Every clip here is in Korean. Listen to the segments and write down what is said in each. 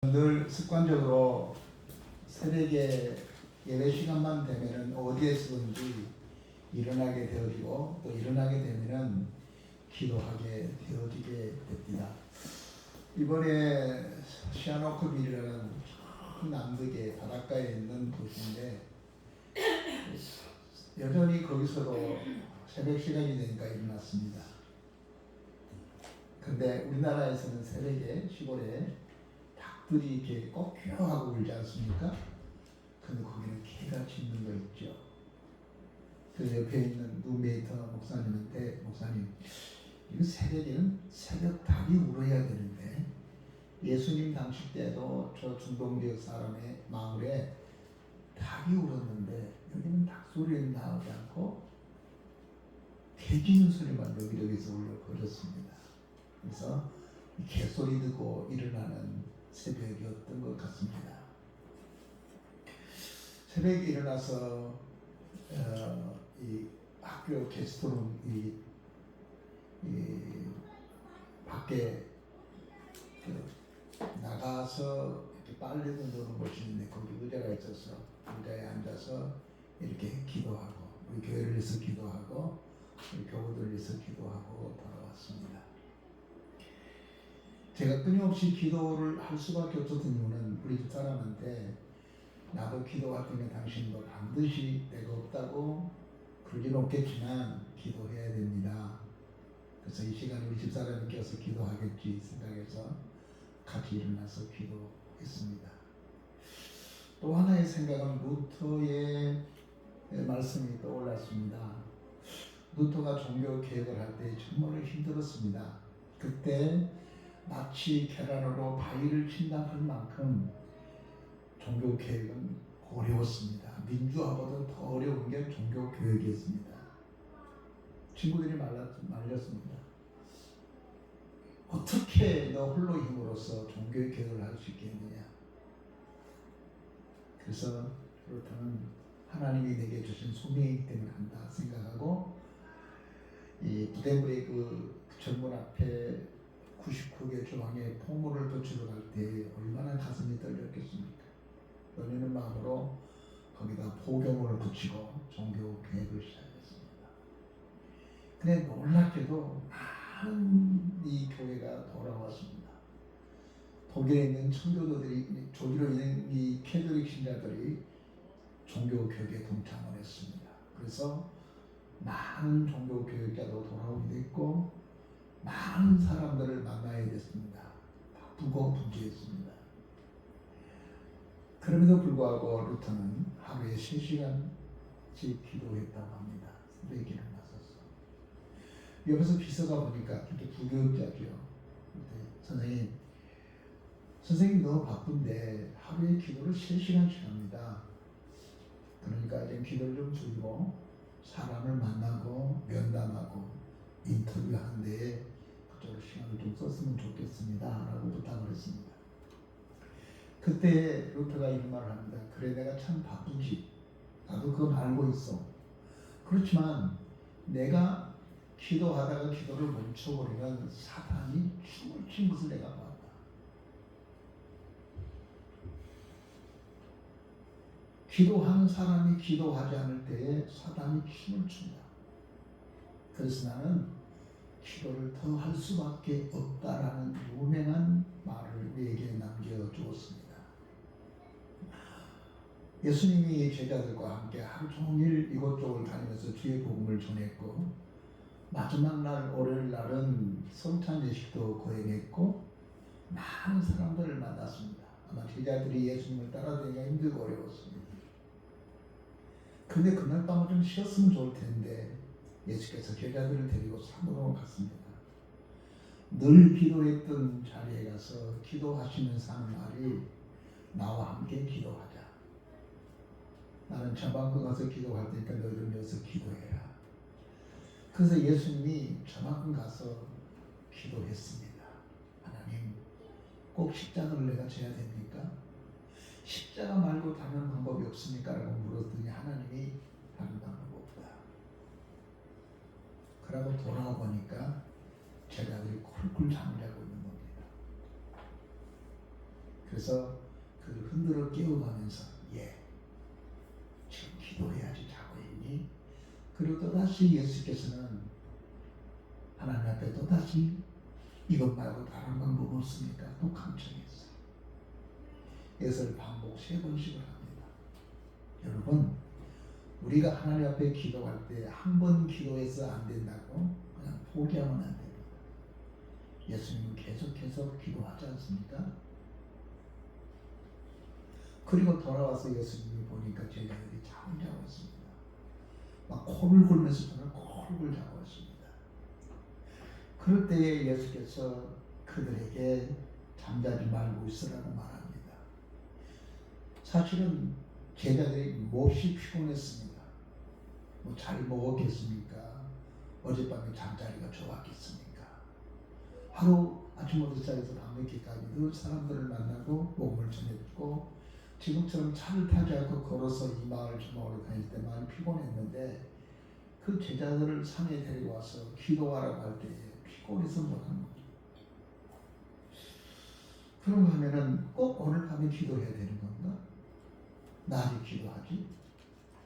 늘 습관적으로 새벽에 예배 시간만 되면은 어디에서든지 일어나게 되어지고 또 일어나게 되면은 기도하게 되어지게 됩니다. 이번에 시아노크빌이라는 남극의 바닷가에 있는 곳인데 여전히 거기서도 새벽 시간이 되니까 일어났습니다. 근데 우리나라에서는 새벽에 시골에 닭들이 이렇게 꼭 울지 않습니까? 근데 거기는 개가 짖는 거 있죠. 그 옆에 있는 누메이터 목사님한테 목사님 이거 새벽에는 새벽 닭이 울어야 되는데 예수님 당시 때도 저 중동 지역 사람의 마을에 닭이 울었는데 여기는 닭 소리는 나오지 않고 개 짖는 소리만 여기저기서 울려 퍼졌습니다. 그래서 개소리 듣고 일어나는 새벽이었던 것 같습니다. 새벽에 일어나서 이 학교 게스트룸 이 밖에 나가서 이렇게 빨래도 넣는 곳이 있는데 거기 의자가 있어서 의자에 앉아서 이렇게 기도하고 우리 교회를 위해서 기도하고 우리 교우들을 위해서 기도하고 돌아왔습니다. 제가 끊임없이 기도를 할 수밖에 없었던 이유는 우리 집 사람한테 나도 기도할 때면 당신도 반드시 내가 없다고 그러진 없겠지만 기도해야 됩니다. 그래서 이 시간 우리 집사람이 껴서 기도하겠지 생각해서 같이 일어나서 기도했습니다. 또 하나의 생각은 루터의 말씀이 떠올랐습니다. 루터가 종교 개혁을 할 때 정말 힘들었습니다. 그때 마치 계란으로 바위를 친다 할 만큼 종교 개혁은 어려웠습니다. 민주화보다 더 어려운 게 종교 개혁이었습니다. 친구들이 말렸습니다. 어떻게 너 홀로 힘으로써 종교 개혁을 할 수 있겠느냐. 그래서 그렇다면 하나님이 내게 주신 소명이기 때문에 한다 생각하고 이 부대물의 그 정문 앞에 99개 조항의 포물을 붙이러 갈 때 얼마나 가슴이 떨렸겠습니까? 떨리는 마음으로 거기다 포경을 붙이고 종교 개혁을 시작했습니다. 근데 놀랍게도 많은 이 교회가 돌아왔습니다. 독일에 있는 청교도들이 조기로 있는 이 캐톨릭 신자들이 종교 개혁에 동참을 했습니다. 그래서 많은 종교 교육자도 돌아오게 됐고 많은 사람들을 만나야 됐습니다. 바쁘고 분주했습니다. 그럼에도 불구하고 루터는 하루에 3시간씩 기도했다고 합니다. 새벽에 일어나서. 옆에서 비서가 보니까 이렇게 부교육자죠. 선생님 너무 바쁜데 하루에 기도를 3시간씩 합니다. 그러니까 이제 기도를 좀 줄이고 사람을 만나고 면담하고 인터뷰하는 데에 그쪽으로 시간을 좀 썼으면 좋겠습니다 라고 부탁을 했습니다. 그때 루터가 이런 말을 합니다. 그래 내가 참 바쁘지. 나도 그건 알고 있어. 그렇지만 내가 기도하다가 기도를 멈춰버리면 사탄이 춤을 춘 것을 내가 봤다. 기도하는 사람이 기도하지 않을 때에 사탄이 춤을 춘다. 그래서 나는 기도를 더 할 수밖에 없다라는 유명한 말을 우리에게 남겨주었습니다. 예수님이 제자들과 함께 하루 종일 이곳저곳 다니면서 주의 복음을 전했고 마지막 날 월요일 날은 성찬 예식도 거행했고 많은 사람들을 만났습니다. 아마 제자들이 예수님을 따라다니기가 힘들고 어려웠습니다. 그런데 그날 밤은 좀 쉬었으면 좋을 텐데 예수께서 제자들을 데리고 산으로 갔습니다. 늘 기도했던 자리에 가서 기도하시면서 하는 말이 나와 함께 기도하자. 나는 저만큼 가서 기도할 테니까 너희들 여기서 기도해라. 그래서 예수님이 저만큼 가서 기도했습니다. 하나님 꼭 십자가를 내가 져야 됩니까? 십자가 말고 다른 방법이 없습니까? 라고 물었더니 하나님이 다른 방법 없다. 그러고 돌아와 보니까 제자들이 쿨쿨 잠을 자고 있는 겁니다. 그래서 그 흔들어 깨워가면서 지금 기도해야지 자고 있니? 그리고 또다시 예수께서는 하나님 앞에 또다시 이것 말고 다른 방법 없습니까? 또 강청했어요. 이것을 반복 3번씩을 합니다. 여러분, 우리가 하나님 앞에 기도할 때 한 번 기도해서 안 된다고 그냥 포기하면 안 됩니다. 예수님은 계속해서 기도하지 않습니까? 그리고 돌아와서 예수님이 보니까 제자들이 잠을 자고 있습니다. 막 코를 골면서 저는 코를 자고 있습니다. 그럴 때에 예수께서 그들에게 잠자지 말고 있으라고 말합니다. 사실은 제자들이 몹시 피곤했습니다. 뭐 잘 먹었겠습니까? 어젯밤에 잠자리가 좋았겠습니까? 하루 아침부터 시작해서 밤늦게까지 늘 사람들을 만나고 복음을 전했고 지금처럼 차를 타지 않고 걸어서 이 마을 저 마을을 다닐 때 많이 피곤했는데 그 제자들을 산에 데리고 와서 기도하라고 할 때 피곤해서 못하는 거죠. 그런가 하면은 꼭 오늘 밤에 기도해야 되는 건가? 낮에 기도하지?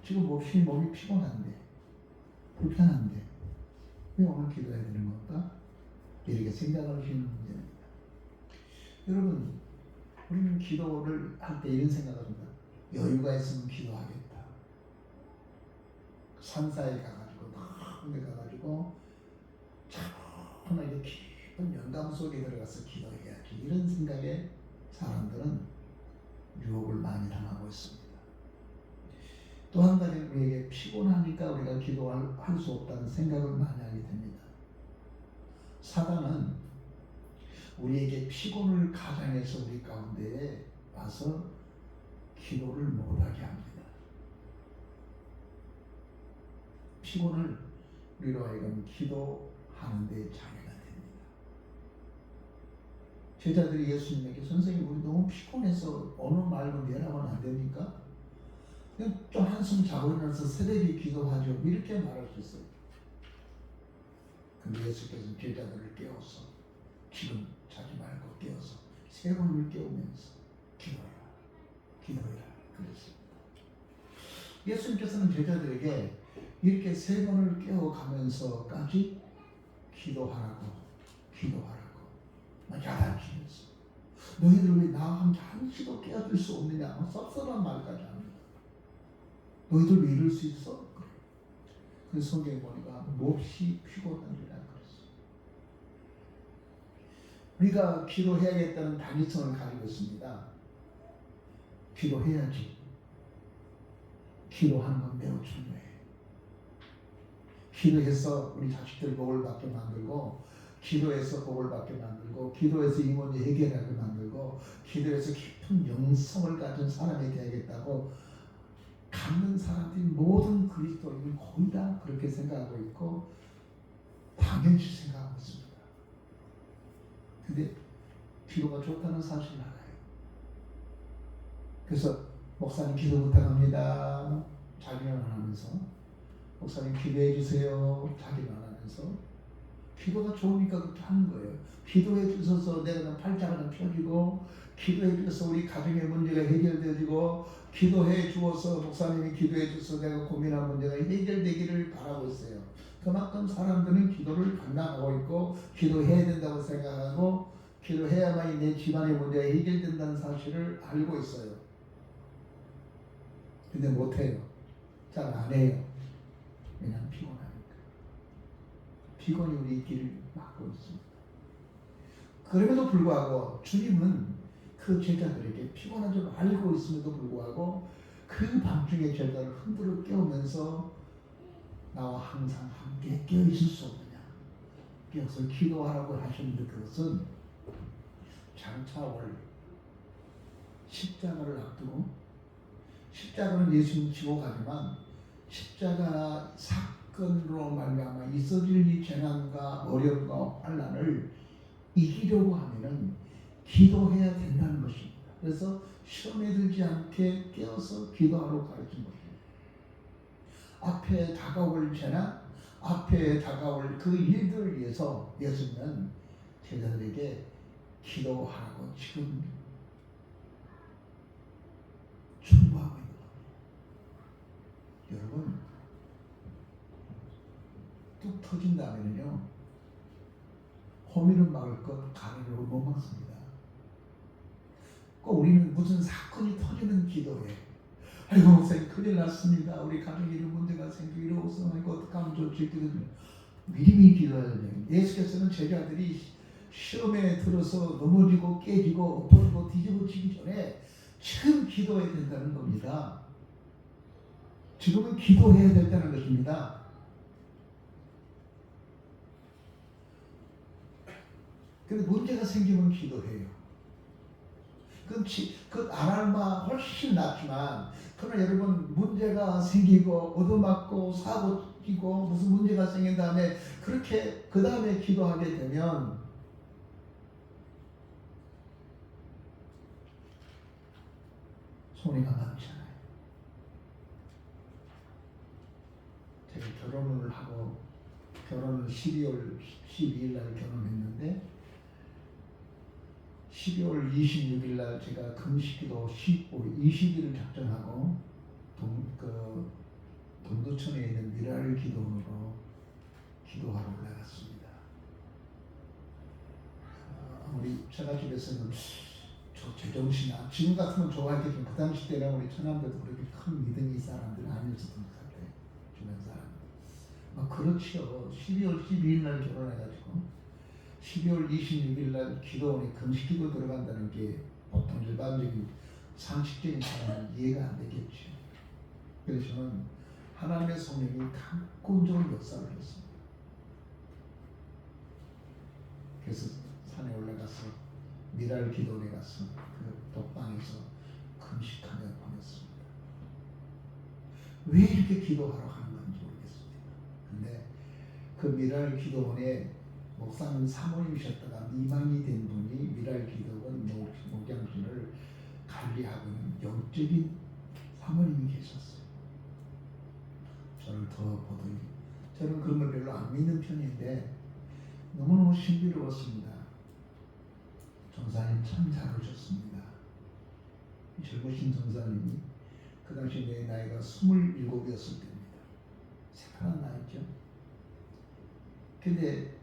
지금 몹시 몸이 피곤한데 불편한데 왜 오늘 기도해야 되는 건가? 이렇게 생각할 수 있는 문제입니다. 여러분, 우리는 기도를 할 때 이런 생각을 합니다. 여유가 있으면 기도하겠다. 산사에 가가지고 나은데 가가지고 차분하게 깊은 영감 속에 들어가서 기도해야지. 이런 생각에 사람들은 유혹을 많이 당하고 있습니다. 또 한 가지 우리에게 피곤하니까 우리가 기도할 수 없다는 생각을 많이 하게 됩니다. 사단은 우리에게 피곤을 가장해서 우리 가운데에 와서 기도를 못하게 합니다. 피곤을 우리로 하여금 기도하는 데 장애가 됩니다. 제자들이 예수님에게 선생님 우리 너무 피곤해서 오늘 말고 내일 하면 안 됩니까? 그냥 좀 한숨 자고 일어나서 새벽에 기도하죠. 이렇게 말할 수 있어요. 근데 예수께서는 제자들을 깨워서 지금 자지 말고 깨워서 3번을 깨우면서 기도해라 그랬습니다. 예수님께서는 제자들에게 이렇게 3번을 깨워가면서까지 기도하라고 야단치면서 너희들 왜 나 한시도 깨워줄 수 없느냐 섭섭한 말까지 합니다. 너희들 왜 이럴 수 있어? 그 성경에 보니까 몹시 피곤하리라 그랬어요. 우리가 기도해야겠다는 당위성을 가지고 있습니다. 기도해야지. 기도하는 건 매우 중요해. 기도해서 우리 자식들 복을 받게 만들고 기도해서 복을 받게 만들고 기도해서 이 문제 해결하게 만들고 기도해서 깊은 영성을 가진 사람이 되야겠다고 갖는 사람들이 모든 그리스도인은 거의 다 그렇게 생각하고 있고 당연시 생각하고 있습니다. 근데 기도가 좋다는 사실을 알아요. 그래서 목사님 기도 부탁합니다. 자기는 안 하면서 목사님 기도해 주세요. 자기는 안 하면서 기도가 좋으니까 그렇게 하는 거예요. 기도해 주셔서 내가 팔자가 좀 펴지고 기도해 주셔서 우리 가정의 문제가 해결되고 기도해 주어서 목사님이 기도해 주셔서 내가 고민한 문제가 해결되기를 바라고 있어요. 그만큼 사람들은 기도를 감당하고 있고 기도해야 된다고 생각하고 기도해야만 내 집안의 문제가 해결된다는 사실을 알고 있어요. 근데 못해요. 잘 안 해요. 왜냐하면 피곤하니까. 피곤이 우리 길을 막고 있습니다. 그럼에도 불구하고 주님은 그 제자들에게 피곤한 줄 알고 있음에도 불구하고 그 밤중에 제자를 흔들어 깨우면서 나와 항상 함께 깨어 있을 수 없느냐. 깨어서 기도하라고 하셨는데 그것은 장차올 십자가를 앞두고 십자가는 예수님 지고 가지만 십자가 사건으로 말미암아 있어질 이 재난과 어려움과 환난을 이기려고 하면은 기도해야 된다는 것입니다. 그래서 시험에 들지 않게 깨어서 기도하러 가르친 것입니다. 앞에 다가올 재난, 앞에 다가올 그 일들을 위해서 예수님은 제자들에게 기도하라고 지금 여러분 뚝 터진 다음에는요 호미를 막을 것 가래를 못 막습니다. 꼭 우리는 무슨 사건이 터지는 기도에 아이고 목사님 큰일 났습니다. 우리 가정에 이런 문제가 생기고 이거 어떡하면 좋지? 미리미리 기도해야 돼요. 예수께서는 제자들이 시험에 들어서 넘어지고 깨지고 엎어지고 뒤집어지기 전에 지금 기도해야 된다는 겁니다. 지금은 기도해야 된다는 것입니다. 근데 문제가 생기면 기도해요. 그 아날마 훨씬 낫지만 그러나 여러분 문제가 생기고 얻어맞고 사고 치고 무슨 문제가 생긴 다음에 그렇게 그 다음에 기도하게 되면 손해가 많잖아요. 제가 결혼을 하고 결혼을 12월 12일 날 결혼했는데 12월 26일 날 제가 금식기도 20일을 작정하고 동두천에 있는 미라를 기도원으로 기도하러 올라갔습니다. 우리 처가집에서는 저 제정신아 지금 같으면 좋아했겠지만 그 당시 때는 우리 처남들도 그렇게 큰 믿음이 사람들 아니었었던 것 같아요. 주변 사람들. 그렇죠. 12월 12일 날 결혼해가지고 12월 26일 날 기도원에 금식기도 들어간다는 게 보통 일반적인 상식적인 사람은 이해가 안 되겠죠. 그래서 저는 하나님의 성령이 강권적으로 역사를 했습니다. 그래서 산에 올라가서 미랄 기도원에 가서 그 독방에서 금식하며 보냈습니다. 왜 이렇게 기도하러 하는 건지 모르겠습니다. 근데 그 미랄 기도원에 목사님 사모님이셨다가 미망이 된 분이 미랄 기도원 목장실을 관리하고 있는 영적인 사모님이 계셨어요. 저를 더 보더니 저는 그런 걸 별로 안 믿는 편인데 너무너무 신비로웠습니다. 전사님 참 잘 오셨습니다. 젊으신 전사님이 그 당시 내 나이가 27이었을 때입니다. 새파란 나이죠. 근데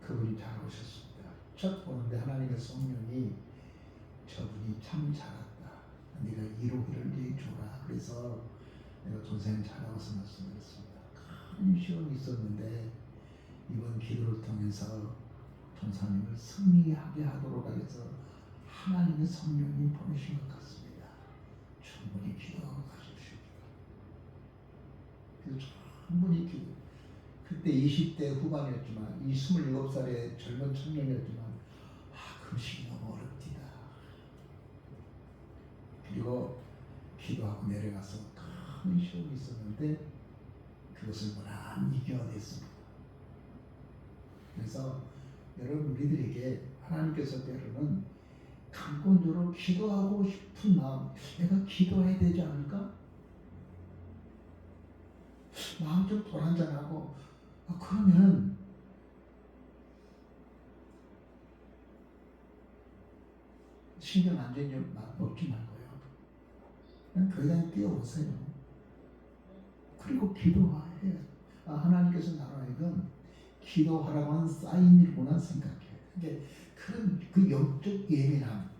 그분이 잘 오셨습니다. 첫 보는데 하나님의 성령이 저분이 참 잘했다. 네가 이루기를 내줘라. 그래서 내가 전사님 찾아와서 말씀드렸습니다. 큰 시험이 있었는데 이번 기도를 통해서 전사님을 승리하게 하도록 하여서 하나님의 성령이 보내신 것 같습니다. 충분히 기도하고 가십시오. 그래서 충분히 기도. 그때 20대 후반이었지만 27살의 젊은 청년이었지만 금식이 너무 어렵디다. 그리고 기도하고 내려가서 큰 시험이 있었는데 그것을 무난히 이겨냈습니다. 그래서 여러분 우리들에게 하나님께서 때로는 강권적으로 기도하고 싶은 마음, 내가 기도해야 되지 않을까? 마음 좀 불안정하고 그러면 신경 안전이 먹지 말고요. 그냥 교회당에 뛰어오세요. 그리고 기도해요. 하나님께서 나로 하여금 기도하라고 하는 사인이구나 생각해요. 그러니까 그 영적 예민함,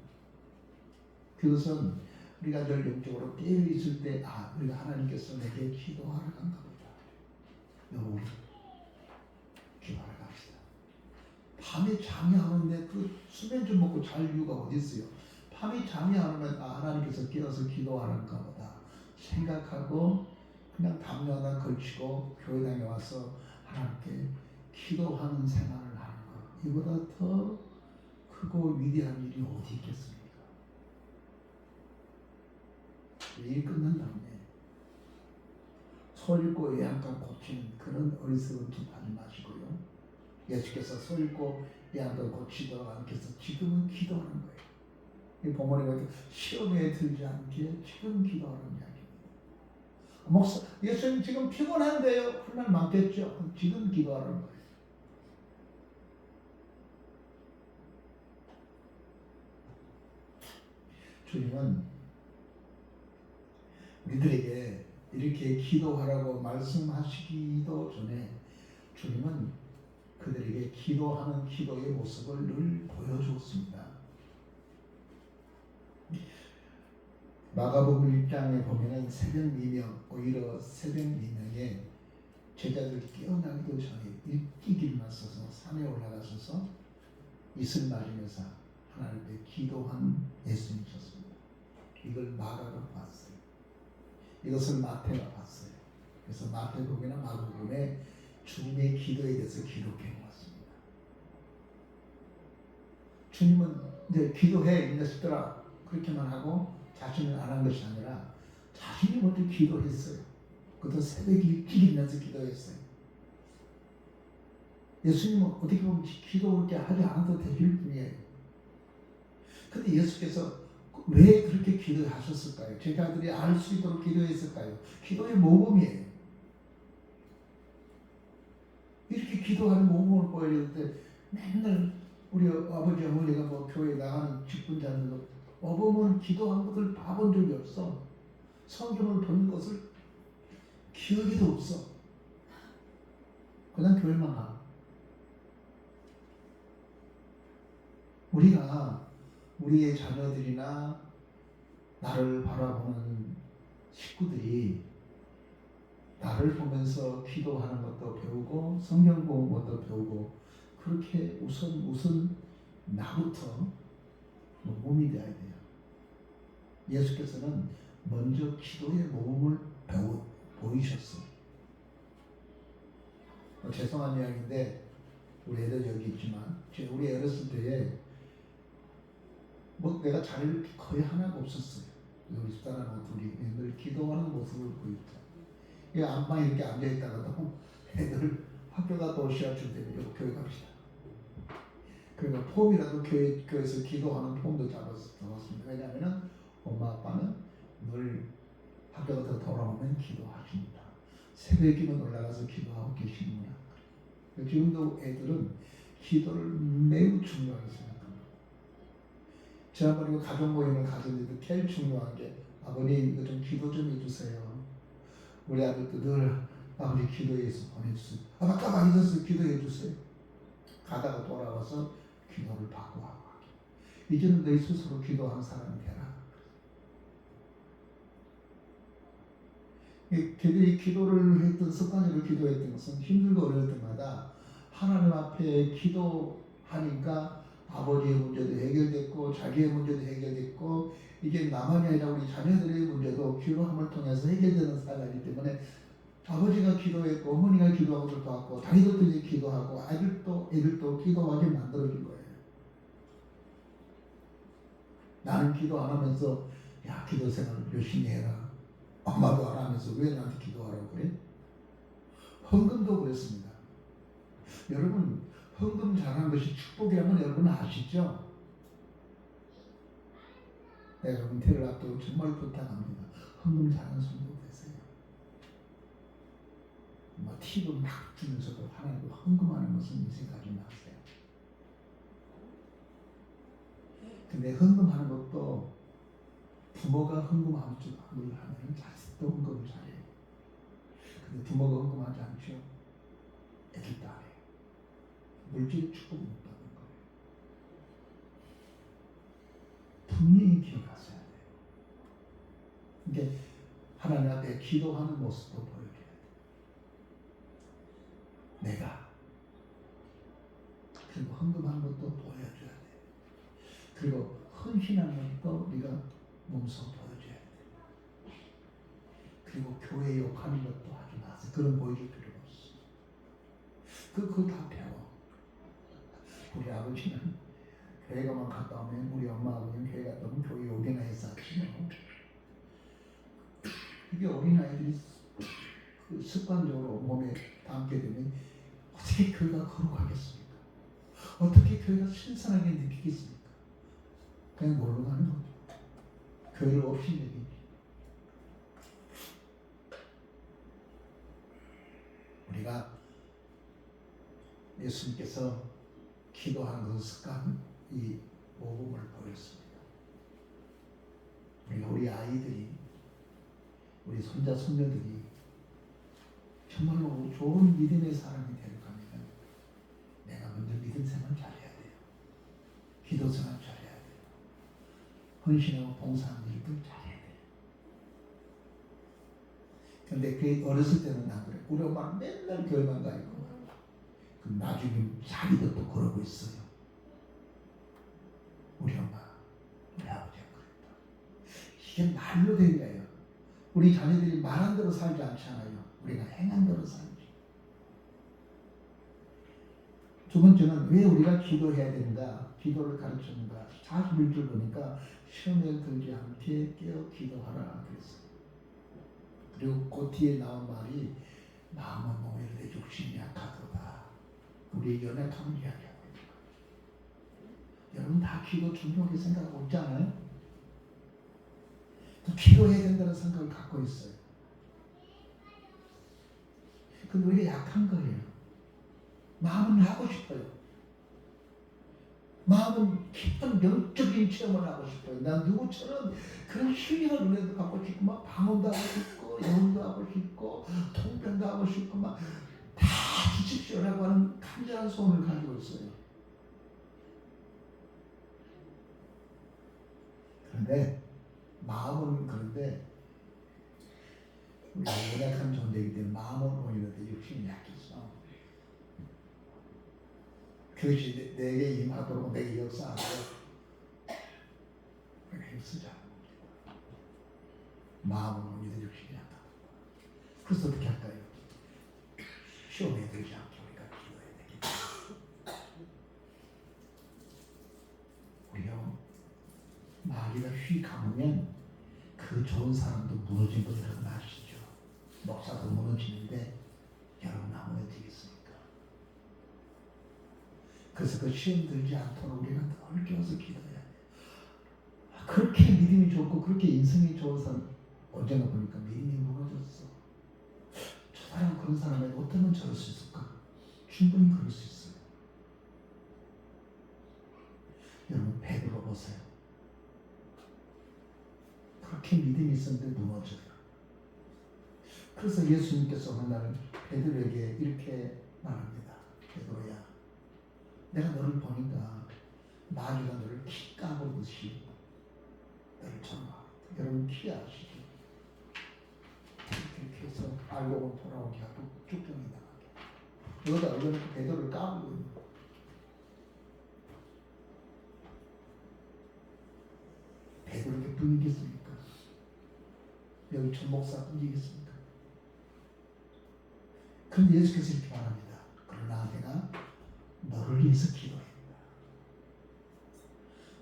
그것은 우리가 늘 영적으로 깨어 있을 때 우리가 하나님께서 내게 기도하라 한가 보다. 여러분 기도하러 갑시다. 밤에 잠이 안 오는데 그 수면 좀 먹고 잘 이유가 어디 있어요? 밤에 잠이 안 오면 하나님께서 깨어서 기도하란가 보다 생각하고 그냥 담요 하나 걸치고 교회당에 와서 하나님께 기도하는 생활을 하는 것, 이보다 더 크고 위대한 일이 어디 있겠습니까? 일 끝난 다음에 손 읽고 예약감 고치는 그런 어리석은 짓 하지 마시고요. 예수께서 손 읽고 예약감 고치도록 하나님께서 지금은 기도하는 거예요. 이 본문에 보니까 시험에 들지 않게 지금 기도하는 이야기입니다. 목사, 예수님 지금 피곤한데요? 할 말 많겠죠? 지금 기도하는 거예요. 주님은 우리들에게 이렇게 기도하라고 말씀하시기도 전에 주님은 그들에게 기도하는 기도의 모습을 늘 보여주었습니다. 마가복음 1장에 보면은 새벽 미명, 오히려 새벽 미명에 제자들 깨어나기도 전에 일찍 일어나서 산에 올라가셔서 이슬 맞으면서 하나님 앞에 기도한 예수님이셨습니다. 이걸 마가가 봤어요. 이것을 마태가 봤어요. 그래서 마태복음이나 마가복음에 주님의 기도에 대해서 기록해 놓았습니다. 주님은 이제 기도해 이 녀석들아 그렇게만 하고 자신을 안 한 것이 아니라 자신이 먼저 기도했어요. 그것도 새벽 일찍 일어나서 기도했어요. 예수님은 어떻게 보면 기도 그렇게 하지 않아도 되실 분이에요. 근데 예수께서 왜 그렇게 기도하셨을까요? 제자들이 알 수 있도록 기도했을까요? 기도의 모범이에요. 이렇게 기도하는 모범을 보여줬는데 맨날 우리 아버지 어머니가 뭐 교회 나가는 직분자들도 어범은 기도한 것을 봐본 적이 없어. 성경을 본 것을 기억에도 없어. 그냥 교회만 가. 우리가 우리의 자녀들이나 나를 바라보는 식구들이 나를 보면서 기도하는 것도 배우고 성경 보는 것도 배우고 그렇게 우선 나부터 모범이 되어야 돼요. 예수께서는 먼저 기도의 모범을 보이셨어요. 죄송한 이야기인데 우리 애들 여기 있지만 우리 어렸을 때에 뭐 내가 자리를 거의 하나가 없었어요. 우리 집사람하고 둘이 늘 기도하는 모습을 보였죠. 이 안방에 이렇게 앉아있다가도 애들 학교가 도시락줄 때문에 교회 갑시다. 그러니까 폼이라도 교회에서 기도하는 폼도 잡았습니다. 왜냐하면 엄마 아빠는 늘 학교가 돌아오면 기도하십니다. 새벽이면 올라가서 기도하고 계시는구나. 지금도 애들은 기도를 매우 중요하게 생각합니다. 지난번에 가족 모임을 가졌는데 제일 중요한 게 아버님 이거 좀 기도 좀 해주세요. 우리 아들도 늘 아버지 기도해서 보내주세요. 가만 있었어요. 기도해주세요. 가다가 돌아와서 기도를 받고 하고 이제는 너 스스로 기도하는 사람이 되라. 그들이 기도를 했던 습관으로 기도했던 것은 힘들고 어려울 때마다 하나님 앞에 기도하니까 아버지의 문제도 해결됐고 자기의 문제도 해결됐고 이게 나만이 아니라 우리 자녀들의 문제도 기도함을 통해서 해결되는 사람이기 때문에 아버지가 기도했고 어머니가 기도하고 싶어갖고 자기들도 이제 기도하고 애들도 기도하게 만들어준 거예요. 나는 기도 안 하면서 야 기도 생활 열심히 해라. 엄마도 안 하면서 왜 나한테 기도하라고 그래? 헌금도 그랬습니다. 여러분 헌금 잘하는 것이 축복이라면 여러분 아시죠? 내가 은퇴를 앞두고 정말 부탁합니다. 헌금 잘하는 성도 되세요. 뭐 팁을 막 주면서도 하나님도 헌금하는 것은 인생하지 마세요. 근데 헌금하는 것도 부모가 헌금하면 자식도 헌금을 잘해요. 근데 부모가 헌금하지 않죠. 애들도 안 해요. 물질 축복 못 받는 거예요. 분명히 기억하셔야 돼요. 이게 하나님 앞에 기도하는 모습도 보여줘야 돼요. 내가 그리고 헌금하는 것도 보여줘야 돼요. 그리고 헌신하는 것도 네가 몸소 보여줘야 돼요. 그리고 교회 욕하는 것도 하지 마세요. 그런 보여줄 필요가 없어. 그거 다 배워. 우리 아버지는 교회가만 갔다 오면 우리 엄마 아버지는 교회 갔다 오면 교회 욕이나 해서 하시죠. 이게 어린아이들이 그 습관적으로 몸에 담게 되면 어떻게 교회가 거룩하겠습니까? 어떻게 교회가 신선하게 느끼겠습니까? 그냥 놀러 가는 거죠. 교회를 없이 얘기지. 우리가 예수님께서 기도하는 그 습관, 이 모범을 보였습니다. 우리 아이들이 우리 우리 손자 손녀들이 정말로 좋은 믿음의 사람이 되려면 내가 먼저 믿음 생활 잘해야 돼요. 기도 생활 잘해야 돼요. 헌신하고 봉사하는 일도 잘해야 돼요. 근데 그 어렸을 때는 안 그래. 우리 엄마는 맨날 교회만 가 있고 그럼 나중에 자기도 또 그러고 있어요. 우리 엄마, 우리 아버지가 그랬다. 이게 말로 된 거예요. 우리 자녀들이 말한 대로 살지 않잖아요. 우리가 행한 대로 살지. 두 번째는 왜 우리가 기도해야 된다. 기도를 가르쳤는가. 41절 보니까 시험에 들지 않게 깨어 기도하라 그랬어요. 그리고 그 뒤에 나온 말이 마음은 모이는데 육신이 약하도다. 우리의 연약함을 이야기하고 있는 거예요. 여러분 다 기도 중요하게 생각하고 있잖아요. 또 기도해야 된다는 생각을 갖고 있어요. 근데 우리가 약한 거예요. 마음은 하고 싶어요. 마음은 깊은 영적인 체험을 하고 싶어요. 난 누구처럼 그런 힐링을 은혜도 받고 싶고 막 방언도 하고 싶고 예언도 하고 싶고 통변도 하고 싶고 막 다 주십시오라고 하는 간절한 소원을 가지고 있어요. 그런데 마음은 그런데 우리가 연약한 존재이기 때문에 마음은 보이는데 육신이 약해서 그것이 내게 임하도록 내게 역사하고 우리가 힘쓰자. 마음은 보이는데 육신이 약하다. 그래서 어떻게 할까요? 시험에 들지 않게 우리가 기도해야 되겠다. 우리요 마귀가 휘 감으면 그 좋은 사람도 무너진 거 여러분 아시죠? 목사도 무너지는데 여러분 안 무너지겠습니까? 그래서 그 시험 들지 않도록 우리가 늘 깨어서 기도해야 돼요. 그렇게 믿음이 좋고 그렇게 인성이 좋은 사람 언젠가 보니까 믿음이 무너졌어. 저 사람 그런 사람에게 어쩌면 저럴 수 있을까? 충분히 그럴 수 있어요. 여러분 베드로 보세요. 그렇게 믿음이 있었는데 무너져요. 그래서 예수님께서 어느 날 베드로에게 이렇게 말합니다. 베드로야, 내가 너를 보니까 마귀가 너를 키 까보듯이 너를 정하겠다. 여러분 키 아시죠? 이렇게 해서 알고 돌아오게 하고 쭉정이 나가게. 여기다 얼려놓고 베드로를 까보고 있는 거예요. 베드로 이렇게 분이겠습니까? 여기 천목사 분이겠습니까? 그런데 예수께서 이렇게 말합니다. 그러나 내가 너를 위해서 기도했다.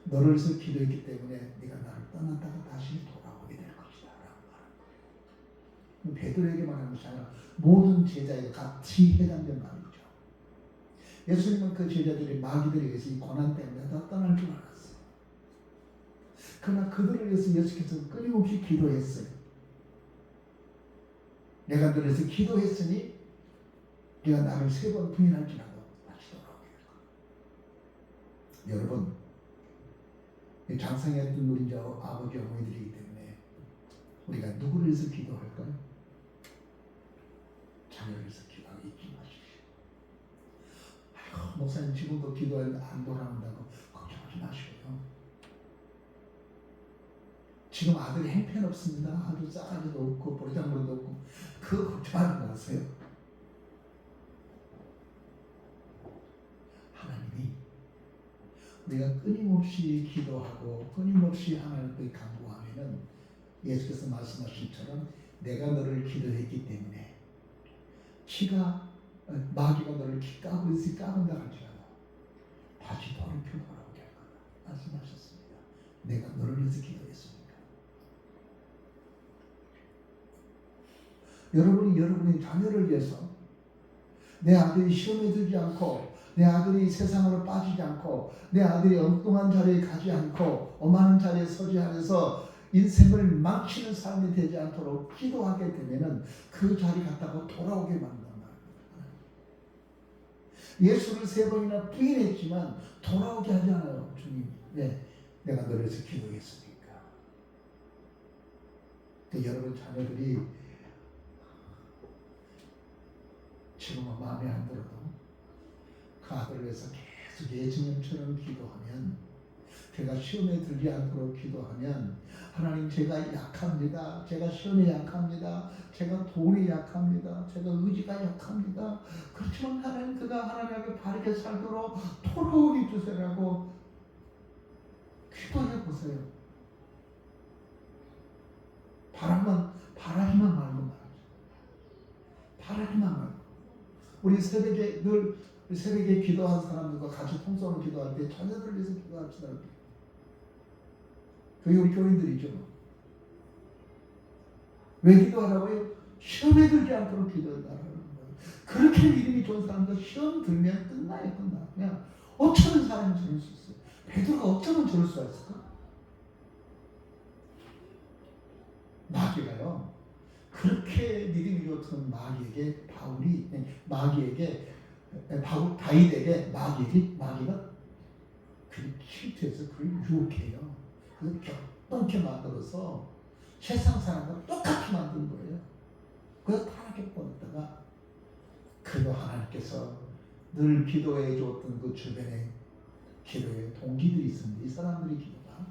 너를 위해서 기도했기 때문에 네가 나를 떠났다가 다시 돌아오게 될 것이다 라고 말한 거예요. 베드로에게 말하는 것이 아니라 모든 제자에게 같이 해당된 말이죠. 예수님은 그 제자들이 마귀들에 의해서 이 고난 때문에 다 떠날 줄 알았어요. 그러나 그들을 위해서 예수께서 끊임없이 기도했어요. 내가 너를 위해서 기도했으니 네가 나를 3번 부인할지라도 다시 돌아오게 될 거다. 여러분 장상에 둔 우리 아버지 어머니들이기 때문에 우리가 누구를 위해서 기도할까요? 자녀를 위해서 기도하고 잊지 마십시오. 아이고 목사님 지금도 기도하는데 안 돌아온다고 걱정하지 마시고요. 지금 아들이 형편없습니다. 아주 싸가지도 없고 버리장머리도 없고 그거 걱정하지 마세요. 하나님이 우리가 끊임없이 기도하고 끊임없이 하나님께 간구하면은 예수께서 말씀하신처럼 내가 너를 기도했기 때문에 마귀가 너를 키 까고 있으니 까본다 할지라도 다시 돌이켜 돌아오게 할 거다 말씀하셨습니다. 내가 너를 위해서 기도했습니다. 여러분이 여러분의 자녀를 위해서 내 아들이 시험에 들지 않고 내 아들이 세상으로 빠지지 않고 내 아들이 엉뚱한 자리에 가지 않고 오만한 자리에 서지 않아서 인생을 망치는 삶이 되지 않도록 기도하게 되면은 그 자리 갔다가 돌아오게 만든단 말입니다. 예수를 3번이나 부인했지만 돌아오게 하잖아요. 주님, 네, 내가 너를 위해서 기도했으니까. 여러분 자녀들이 지금은 마음에 안 들어도 그 아들을 위해서 계속 예수님처럼 기도하면, 제가 시험에 들지 않도록 기도하면, 하나님 제가 약합니다. 제가 시험에 약합니다. 제가 돈에 약합니다. 제가 의지가 약합니다. 그렇지만 하나님, 그가 하나님 앞에 바르게 살도록 돌아오게 주세요라고 기도해 보세요. 바라기만 말고 말이죠. 바라기만 말고. 우리 새벽에 기도한 사람들과 같이 통성을 기도할 때 자녀들을 위해서 기도합시다. 그게 우리 교인들이죠. 왜 기도하라고요? 시험에 들지 않도록 기도하라는 거예요. 그렇게 믿음이 좋은 사람들 시험 들면 끝나요. 그냥 어쩌면 사람이 저럴 수 있어요. 베드로가 어쩌면 저럴 수가 있을까? 마귀가요. 그렇게 믿음이 좋던 다윗에게 마귀가 그 실투해서 그를 유혹해요. 그걸 격동케 만들어서 세상 사람과 똑같이 만든 거예요. 그래서 타락해 버렸다가, 그리고 하나님께서 늘 기도해 줬던 그 주변에 기도의 동기들이 있습니다. 이 사람들의 기도가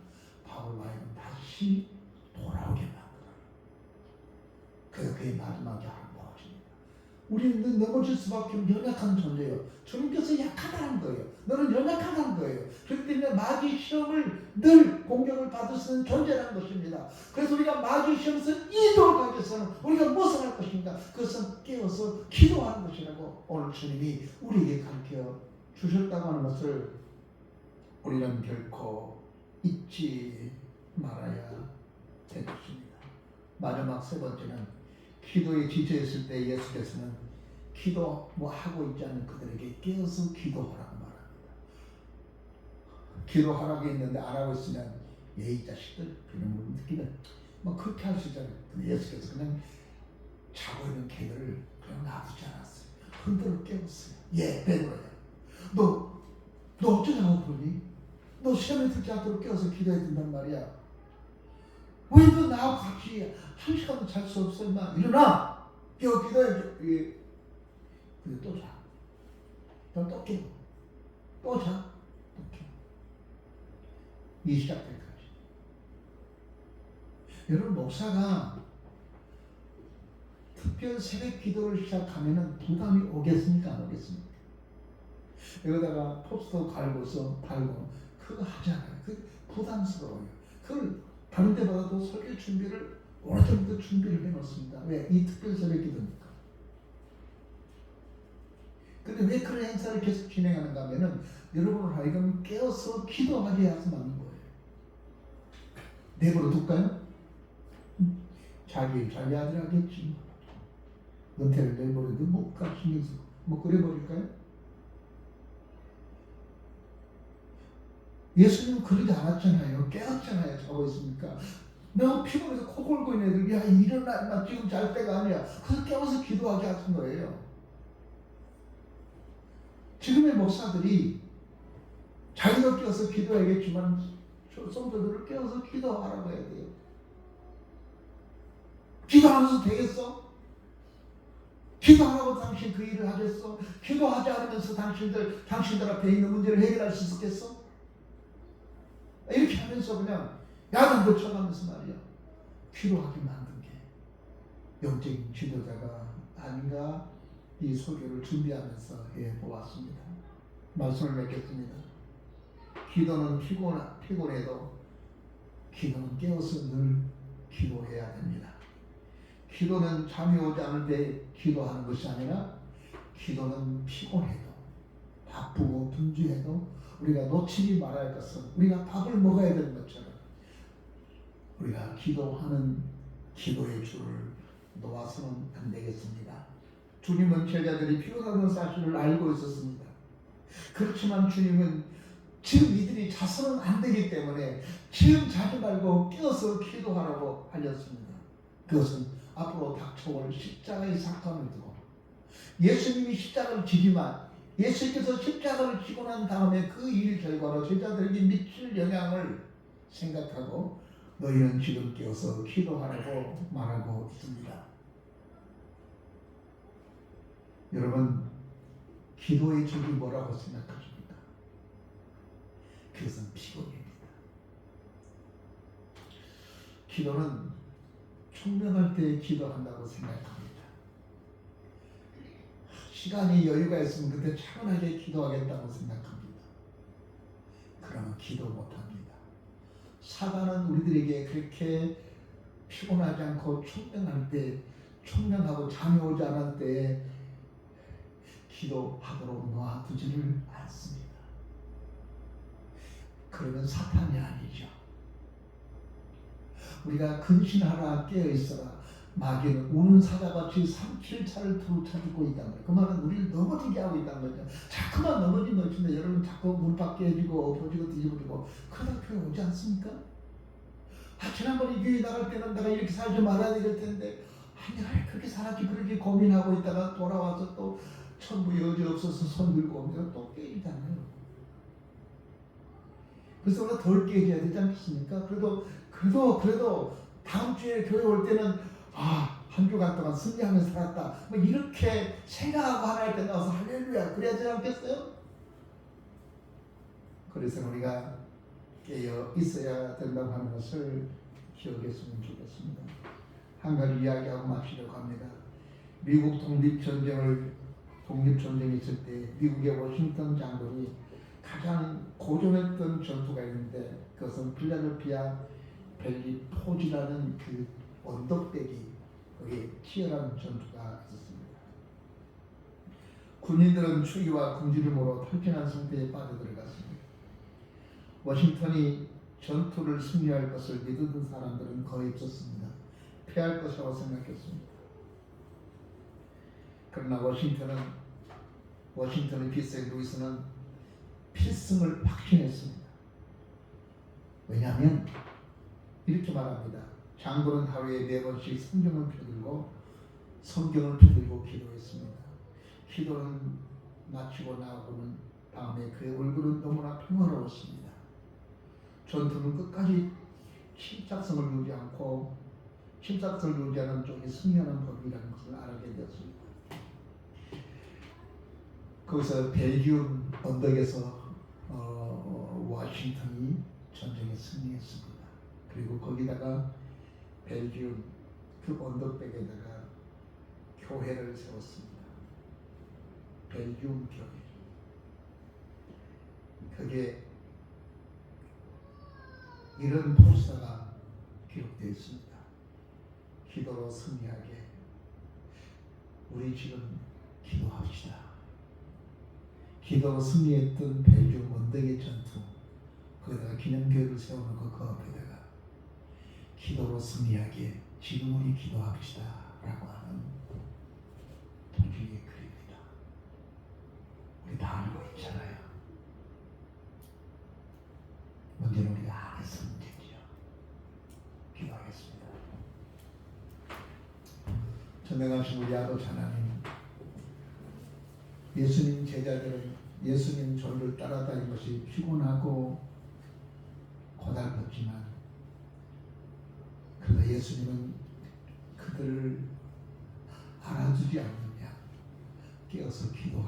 바울과 하여금 다시 돌아오게 만들어요. 그래서 그의 마지막에 무엇입니까? 우리는 넘어질 수밖에 없는 연약한 존재예요. 주님께서 약하다는 거예요. 너는 연약하다는 거예요. 그렇기 때문에 마귀 시험을 늘 공격을 받을 수 있는 존재라는 것입니다. 그래서 우리가 마귀 시험에서 이도를 가기 위해서는 우리가 무엇을 할 것인가? 그것은 깨어서 기도하는 것이라고 오늘 주님이 우리에게 가르쳐 주셨다고 하는 것을 우리는 결코 잊지 말아야 되겠습니다. 마지막 세 번째는, 기도에 지쳐있을 때 예수께서는 기도 하고 있지 않는 그들에게 깨어서 기도하라고 말합니다. 기도하라고 했는데 안 하고 있으면, 이 자식들 그런 걸 느끼면 그렇게 할 수 있잖아요. 근데 예수께서 그냥 자고 있는 개들을 그냥 놔두지 않았어요. 흔들어 깨웠어요. 베드로야, 너 어쩌냐고 그러니? 너 시험에 들지 않도록 깨워서 기도해야 된단 말이야. 왜 너 나하고 같이 한 시간도 잘 수 없어? 임마, 일어나! 기도해. 근데 또 자. 그럼 또 깨워. 또 자. 또 깨워. 이 시작될 때까지. 여러분, 목사가 특별 새벽 기도를 시작하면 부담이 오겠습니까? 안 오겠습니까? 여기다가 포스터 달고 그거 하잖아요. 그 부담스러워요. 그걸 다른 데 받아도 설교 준비를 어느 정도 준비를 해놓습니다. 왜? 이 특별 새벽 기도니까. 근데 왜 그런 행사를 계속 진행하는가 하면은, 여러분을 하여금 깨어서 기도하게 해서 만든 거예요. 내버려 둘까요? 자기 아들 하겠지. 은퇴를 내버려도 못 가, 신경 쓰고. 그래 버릴까요? 예수님은 그러지 않았잖아요. 깨웠잖아요. 자고 있으니까. 너무 피곤해서 코 골고 있는 애들, 야 일어나, 지금 잘 때가 아니야. 그래서 깨워서 기도하게 하신 거예요. 지금의 목사들이 자기가 깨워서 기도해야겠지만 성도들을 깨워서 기도하라고 해야 돼요. 기도하면서 되겠어? 기도하라고 당신 그 일을 하겠어? 기도하지 않으면서 당신들 앞에 있는 문제를 해결할 수 있겠어? 이렇게 하면서 그냥 야단도 쳐가면서 말이야, 기도하게 만든 게 영적인 지도자가 아닌가, 이 설교를 준비하면서 보았습니다. 말씀을 맺겠습니다. 기도는 피곤해도 기도는 깨워서 늘 기도해야 됩니다. 기도는 잠이 오지 않을 때 기도하는 것이 아니라, 기도는 피곤해도 바쁘고 분주해도 우리가 놓치지 말아야 할 것은, 우리가 밥을 먹어야 되는 것처럼 우리가 기도하는 기도의 줄을 놓아서는 안 되겠습니다. 주님은 제자들이 피곤하다는 사실을 알고 있었습니다. 그렇지만 주님은 지금 이들이 자서는 안 되기 때문에 지금 자지 말고 깨어서 기도하라고 알렸습니다. 그것은 앞으로 닥쳐올 십자가의 사건을 두고, 예수님이 십자가를 지지만 예수께서 십자가를 지고 난 다음에 그 일 결과로 제자들에게 미칠 영향을 생각하고, 너희는 지금 깨어서 기도하라고 말하고 있습니다. 여러분, 기도의 적이 뭐라고 생각하십니까? 그것은 피곤입니다. 기도는 총명할 때 기도한다고 생각합니다. 시간이 여유가 있으면 그때 차분하게 기도하겠다고 생각합니다. 그러면 기도 못합니다. 사단은 우리들에게 그렇게 피곤하지 않고 총명할 때, 총명하고 잠이 오지 않을 때에 기도하도록 놓아두지를 않습니다. 그러면 사탄이 아니죠. 우리가 근신하라 깨어있어라. 마귀는 우는 사자같이 3-7차를 두루 쳐주고 있단 말이에요. 그 말은 우리를 넘어지게 하고 있다는 거죠. 자꾸만 넘어지면 어쩌면 여러분 자꾸 문 밖에 해지고 엎어지고 뒤집어지고 그러다 교회 오지 않습니까? 지난번에 교회 나갈 때는 내가 이렇게 살지 말아야 될 텐데 아니 그렇게 살았지 그렇게 고민하고 있다가 돌아와서 또 천부 여지 없어서 손 들고 오면 또 깨지잖아요. 그래서 우리가 덜 깨져야 되지 않겠습니까? 그래도 다음 주에 교회 올 때는 한 주간 동안 승리하면서 살았다. 뭐 이렇게 생각하고 하나님 앞에 나와서 할렐루야 그래야 되지 않겠어요? 그래서 우리가 깨어 있어야 된다고 하는 것을 기억했으면 좋겠습니다. 한 가지 이야기하고 마치려고 합니다. 미국 독립전쟁이 있을 때 미국의 워싱턴 장군이 가장 고전했던 전투가 있는데 그것은 필라델피아 벨리 포지라는 그 언덕배기 거기에 치열한 전투가 있었습니다. 군인들은 추위와 궁지를 몰아 탈진한 상태에 빠져들어갔습니다. 워싱턴이 전투를 승리할 것을 믿었던 사람들은 거의 없었습니다. 패할 것이라고 생각했습니다. 그러나 워싱턴의 필생 루이스는 필승을 확신했습니다. 왜냐하면 이렇게 말합니다. 장군은 하루에 4번씩 성경을 펴들고 기도했습니다. 기도는 마치고 나오고는 다음에 그의 얼굴은 너무나 평화로웠습니다. 전투는 끝까지 침착성을 유지하는 쪽이 승리하는 법이라는 것을 알게 되었습니다. 거기서 벨기움 언덕에서 워싱턴이 전쟁에 승리했습니다. 그리고 거기다가 벨기움 그 언덕백에다가 교회를 세웠습니다. 벨기움 교회. 그게 이런 포스터가 기록되어 있습니다. 기도로 승리하게 우리 지금 기도합시다. 기도로 승리했던 벨기움 언덕의 전투 거기다가 기념교회를 세워놓고 그 앞에다가 기도로 승리하게 지금 우리 기도합시다 라고 하는 동지의 글입니다. 우리 다 알고 있잖아요. 문제는 우리가 안 해서 문제죠. 기도하겠습니다. 전능하신 우리 아버지 하나님, 예수님 제자들은 예수님 전를 따라다니는 것이 피곤하고 고달팠지만 그러나 예수님은 그들을 알아주지 않느냐 깨어서 기도하라